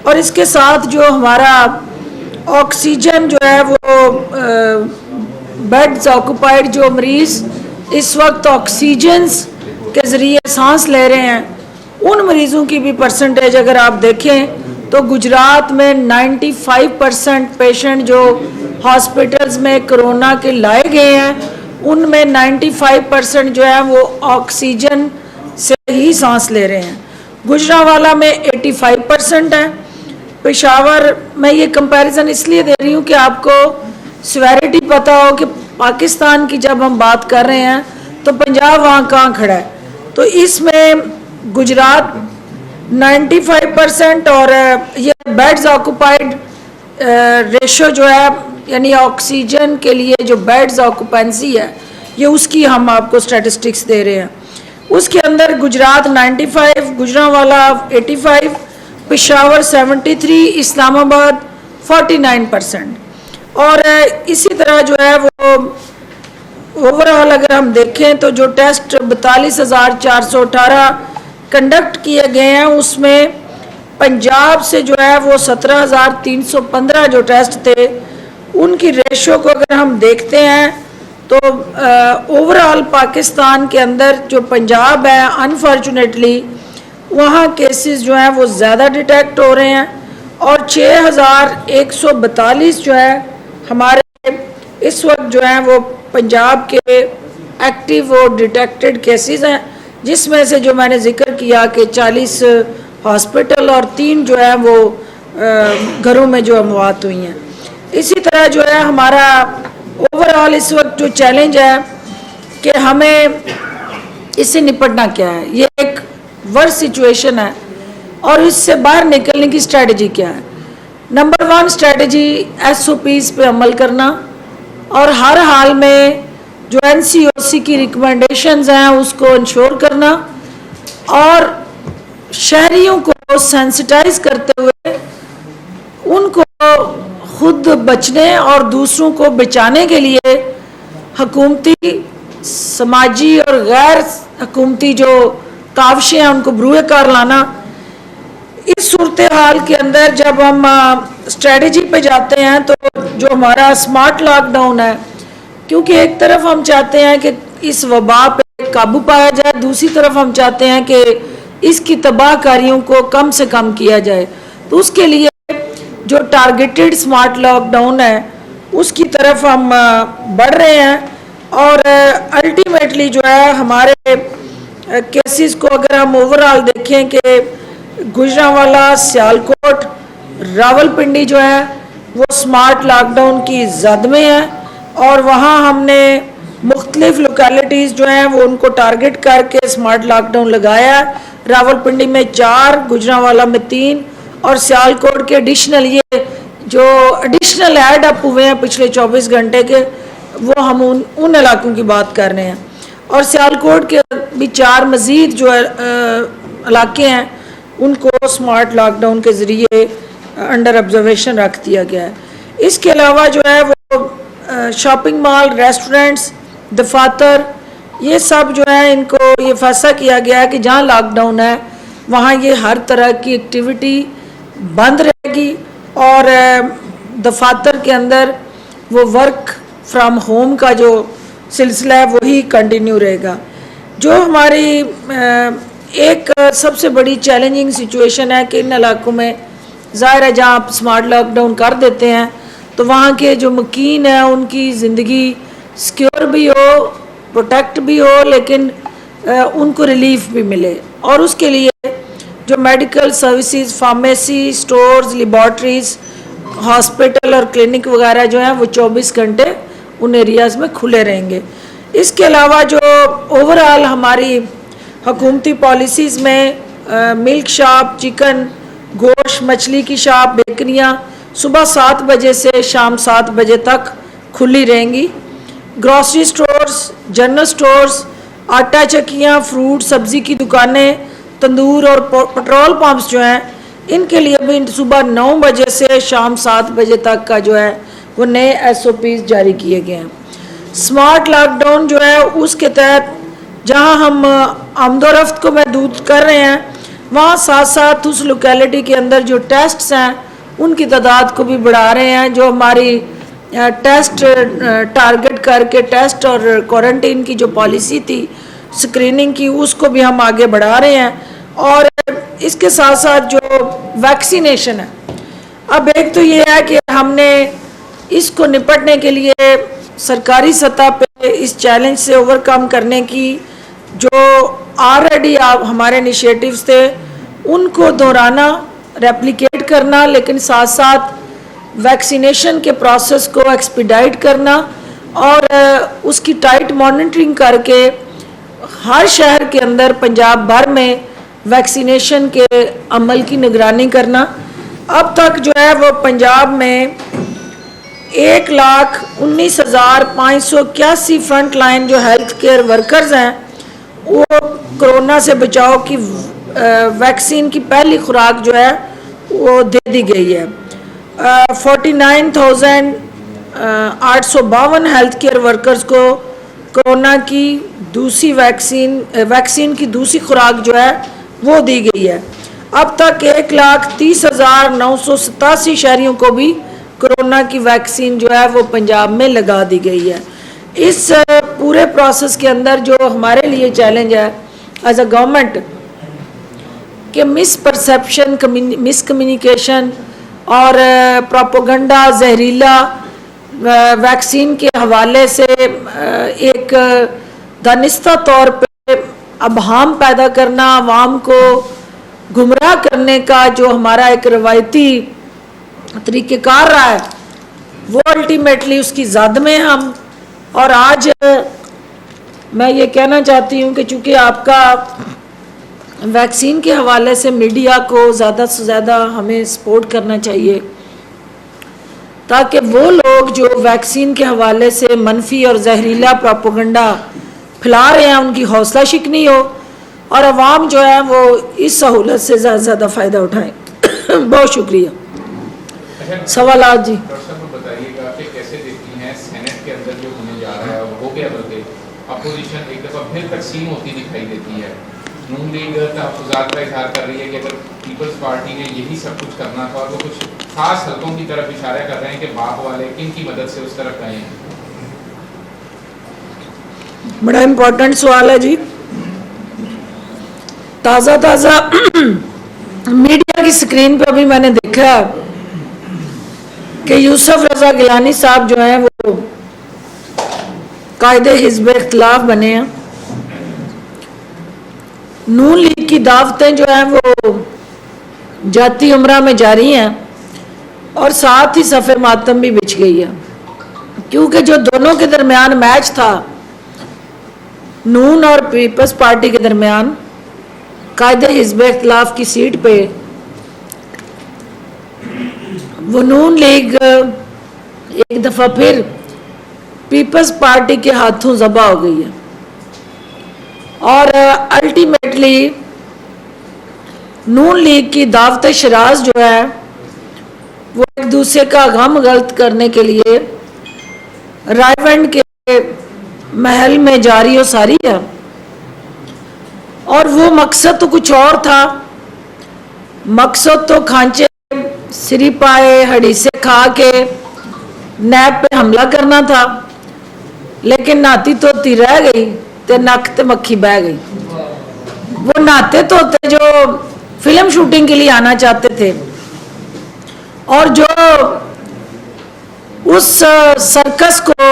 और इसके साथ जो हमारा ऑक्सीजन जो है वो बेड्स ऑक्यूपाइड जो मरीज़ इस वक्त ऑक्सीजन के ज़रिए सांस ले रहे हैं, उन मरीज़ों की भी परसेंटेज अगर आप देखें तो गुजरात में 95% पेशेंट जो हॉस्पिटल्स में कोरोना के लाए गए हैं, उनमें 95% जो है वो ऑक्सीजन से ही सांस ले रहे हैं। गुजरांवाला में 85% है। पेशावर में ये कंपैरिजन इसलिए दे रही हूँ कि आपको सिवेरिटी पता हो कि पाकिस्तान की जब हम बात कर रहे हैं तो पंजाब वहाँ कहाँ खड़ा है। तो इसमें गुजरात 95% और ये बेड्स ऑक्यूपाइड रेशो जो है यानी ऑक्सीजन के लिए जो बेड्स ऑक्यूपेंसी है, ये उसकी हम आपको स्टैटिस्टिक्स दे रहे हैं। उसके अंदर गुजरात 95, गुजरांवाला 85, पेशावर 73, इस्लामाबाद 49%। और इसी तरह जो है वो ओवरऑल अगर हम देखें तो जो टेस्ट 42,418 कंडक्ट किए गए हैं, उसमें पंजाब से जो है वो 17,315 जो टेस्ट थे, उनकी रेशो को अगर हम देखते हैं तो ओवरऑल पाकिस्तान के अंदर जो पंजाब है, अनफॉर्चुनेटली वहाँ केसेस जो हैं वो ज़्यादा डिटेक्ट हो रहे हैं और 6,142 जो है हमारे इस वक्त जो है वो पंजाब के एक्टिव और डिटेक्टेड केसेस हैं, जिसमें से जो मैंने जिक्र किया कि 40 हॉस्पिटल और 3 जो है वो घरों में जो मौत हुई हैं। इसी तरह जो है हमारा ओवरऑल इस वक्त जो चैलेंज है कि हमें इससे निपटना क्या है, ये एक वर्स्ट सिचुएशन है और इससे बाहर निकलने की स्ट्रेटजी क्या है। नंबर 1 स्ट्रेटजी SOPs पे अमल करना और हर हाल में जो NCOC की रिकमेंडेशंस हैं उसको इंश्योर करना और शहरियों को सेंसिटाइज करते हुए उनको खुद बचने और दूसरों को बचाने के लिए हुकूमती, समाजी और गैर हुकूमती जो काविशें हैं उनको बरूए कार लाना। इस सूरत हाल के अंदर जब हम स्ट्रेटजी पे जाते हैं तो जो हमारा स्मार्ट लॉकडाउन है, क्योंकि एक तरफ हम चाहते हैं कि इस वबा पे काबू पाया जाए, दूसरी तरफ हम चाहते हैं कि इसकी तबाहकारियों को कम से कम किया जाए, तो उसके लिए जो टारगेटेड स्मार्ट लॉकडाउन है उसकी तरफ हम बढ़ रहे हैं। और अल्टीमेटली जो है हमारे केसेस को अगर हम ओवरऑल देखें कि गुजरांवाला, सियालकोट, रावलपिंडी जो है वो स्मार्ट लॉकडाउन की जद में है और वहाँ हमने मुख्तलिफ लोकेलिटीज़ जो हैं वो उनको टारगेट करके स्मार्ट लॉकडाउन लगाया है। रावलपिंडी में 4, गुजरांवाला में 3 और सियालकोट के एडिशनल ये जो एडिशनल ऐड अप हुए हैं पिछले 24 घंटे के, वो हम उन इलाकों की बात कर रहे हैं। और सियालकोट के भी 4 मज़ीद जो इलाके हैं उनको स्मार्ट लॉकडाउन के ज़रिए अंडर ऑब्जर्वेशन रख दिया गया है। इसके अलावा जो है वो शॉपिंग मॉल, रेस्टोरेंट्स, दफातर, ये सब जो है इनको ये फैसला किया गया है कि जहाँ लॉकडाउन है वहाँ ये हर तरह की एक्टिविटी बंद रहेगी और दफातर के अंदर वो वर्क फ्रॉम होम का जो सिलसिला है वही कंटिन्यू रहेगा। जो हमारी एक सबसे बड़ी चैलेंजिंग सिचुएशन है कि इन इलाकों में ज़ाहिर है जहाँ आप स्मार्ट लॉकडाउन कर देते हैं तो वहाँ के जो मकीन हैं उनकी ज़िंदगी सिक्योर भी हो, प्रोटेक्ट भी हो, लेकिन उनको रिलीफ भी मिले। और उसके लिए जो medical services, pharmacy, stores, laboratories, hospital और क्लिनिक वगैरह जो हैं वो 24 घंटे उन एरियाज़ में खुले रहेंगे। इसके अलावा जो ओवरऑल हमारी हुकूमती पॉलिसीज़ में मिल्क शॉप, चिकन, गोश्त, मछली की शॉप, बेकरियाँ सुबह 7 बजे से शाम 7 बजे तक खुली रहेंगी। ग्रॉसरी स्टोर्स, जनरल स्टोर्स, आटा चक्कियाँ, फ्रूट सब्ज़ी की दुकानें, तंदूर और पेट्रोल पंप्स जो हैं इनके लिए भी सुबह 9 बजे से शाम 7 बजे तक का जो है वो नए SOPs जारी किए गए हैं। स्मार्ट लॉकडाउन जो है उसके तहत जहां हम आमदोरफ्त को महदूद कर रहे हैं, वहाँ साथ साथ उस लोकेलिटी के अंदर जो टेस्ट्स हैं उनकी तादाद को भी बढ़ा रहे हैं। जो हमारी टेस्ट टारगेट करके टेस्ट और क्वारंटीन की जो पॉलिसी थी स्क्रीनिंग की, उसको भी हम आगे बढ़ा रहे हैं। और इसके साथ साथ जो वैक्सीनेशन है, अब एक तो ये है कि हमने इसको निपटने के लिए सरकारी सतह पे इस चैलेंज से ओवरकम करने की जो ऑलरेडी आप हमारे इनिशिएटिव्स थे उनको दोहराना, रेप्लिकेट करना, लेकिन साथ साथ वैक्सीनेशन के प्रोसेस को एक्सपीडाइट करना और उसकी टाइट मॉनिटरिंग करके हर शहर के अंदर पंजाब भर में वैक्सीनेशन के अमल की निगरानी करना। अब तक जो है वो पंजाब में 1,19,581 फ्रंट लाइन जो हेल्थ केयर वर्कर्स हैं वो कोरोना से बचाव की वैक्सीन की पहली खुराक जो है वो दे दी गई है। 49,852 हेल्थ केयर वर्कर्स को कोरोना की दूसरी वैक्सीन की दूसरी खुराक जो है वो दी गई है। अब तक 1,30,987 शहरियों को भी कोरोना की वैक्सीन जो है वो पंजाब में लगा दी गई है। इस पूरे प्रोसेस के अंदर जो हमारे लिए चैलेंज है एज अ गवर्नमेंट कि मिसपरसेप्शन, मिसकम्युनिकेशन और प्रोपेगेंडा, जहरीला वैक्सीन के हवाले से एक दानिस्ता तौर पे अबहाम पैदा करना, आवाम को गुमराह करने का जो हमारा एक रवायती तरीक़ेकार रहा है वो अल्टीमेटली उसकी ज़द में हम। और आज मैं ये कहना चाहती हूँ कि चूँकि आपका वैक्सीन के हवाले से मीडिया को ज़्यादा से ज़्यादा हमें सपोर्ट करना चाहिए ताकि वो लोग जो वैक्सीन के हवाले से मनफी और जहरीला प्रोपेगेंडा फैला रहे हैं उनकी हौसला शिकनी हो और अवाम जो है वो इस सहूलत से ज़्यादा से ज़्यादा फ़ायदा उठाएं। बहुत शुक्रिया। सवालात जी बताइएगा कि कैसे देखती हैं सेनेट के अंदर जो होने जा रहा है हो गया, बल्कि अपोजिशन एक दफ़ा फिर तकसीम होती दिखाई देती है। नून लीग तहफ़्फ़ुज़ात का इज़हार कर रही है कि अगर पीपल्स पार्टी ने यही सब कुछ करना था और वो कुछ खास हलकों की तरफ इशारा कर रहे हैं कि बाप वाले किन की मदद से उस तरफ गए हैं। बड़ा इम्पोर्टेंट सवाल है जी। ताज़ा मीडिया की स्क्रीन पे अभी मैंने देखा कि यूसुफ रजा गिलानी साहब जो हैं वो कायदे हिज़्ब इख्तिलाफ बने हैं। नून लीग की दावतें जो हैं वो जाती उम्रा में जारी हैं और साथ ही सफ़े मातम भी बिछ गई है, क्योंकि जो दोनों के दरमियान मैच था नून और पीपल्स पार्टी के दरमियान कायदे हिज़्ब इख्तिलाफ की सीट पे वो नून लीग एक दफ़ा फिर पीपल्स पार्टी के हाथों ज़बा हो गई है और अल्टीमेटली नून लीग की दावत शराज जो है वो एक दूसरे का गम गलत करने के लिए रायवंड के महल में जारी और सारी है। और वो मकसद तो कुछ और था, मकसद तो खांचे सिरी पाए हड़ीसे खा के नैब पे हमला करना था, लेकिन नाती तोती रह गई ते नक ते मक्खी बह गई। वो नाते तोते जो फिल्म शूटिंग के लिए आना चाहते थे और जो उस सर्कस को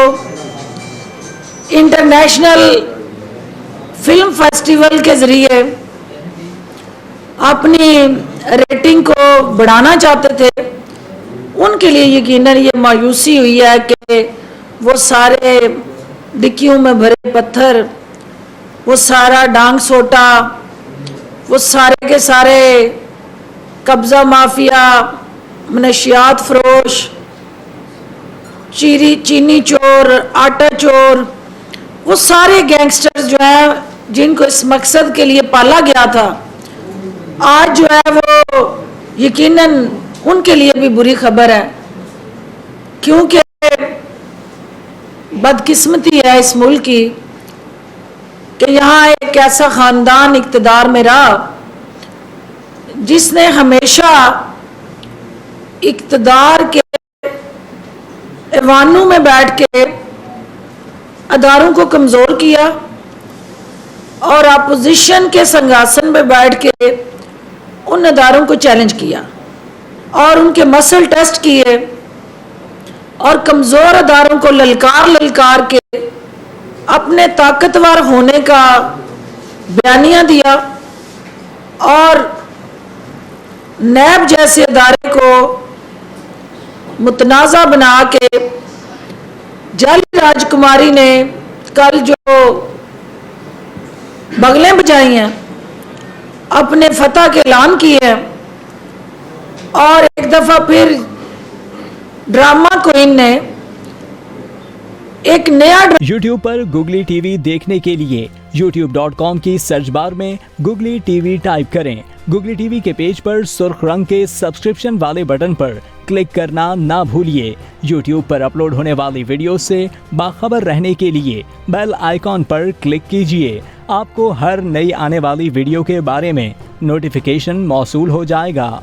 इंटरनेशनल फिल्म फेस्टिवल के ज़रिए अपनी रेटिंग को बढ़ाना चाहते थे, उनके लिए यकीनन ये मायूसी हुई है कि वो सारे डिक्कियों में भरे पत्थर, वो सारा डांग सोटा, वो सारे के सारे कब्ज़ा माफिया, मनशियात फरोश, चीनी चोर, आटा चोर, वो सारे गैंगस्टर्स जो हैं जिनको इस मकसद के लिए पाला गया था, आज जो है वो यकीनन उनके लिए भी बुरी खबर है, क्योंकि बदकिस्मती है इस मुल्क की कि यहाँ एक ऐसा ख़ानदान इक़्तिदार में रहा जिसने हमेशा इक़्तिदार के ऐवानों में बैठ के अदारों को कमज़ोर किया और अपोजिशन के सिंहासन में बैठ के उन अदारों को चैलेंज किया और उनके मसल टेस्ट किए और कमज़ोर अदारों को ललकार के अपने ताकतवर होने का बयानिया दिया और नैब जैसे अदारे को मुतनाज़ा बना के जाली राजकुमारी ने कल जो बगलें बजाई हैं, अपने फतह के ऐलान किए हैं और एक दफ़ा फिर ड्रामा क्वीन ने एक नया YouTube पर गुगली टीवी देखने के लिए youtube.com की सर्च बार में गुगली टीवी टाइप करें। गुगली टीवी के पेज पर सुर्ख रंग के सब्सक्रिप्शन वाले बटन पर क्लिक करना ना भूलिए। YouTube पर अपलोड होने वाली वीडियो से बाखबर रहने के लिए बेल आइकॉन पर क्लिक कीजिए। आपको हर नई आने वाली वीडियो के बारे में नोटिफिकेशन मौसूल हो जाएगा।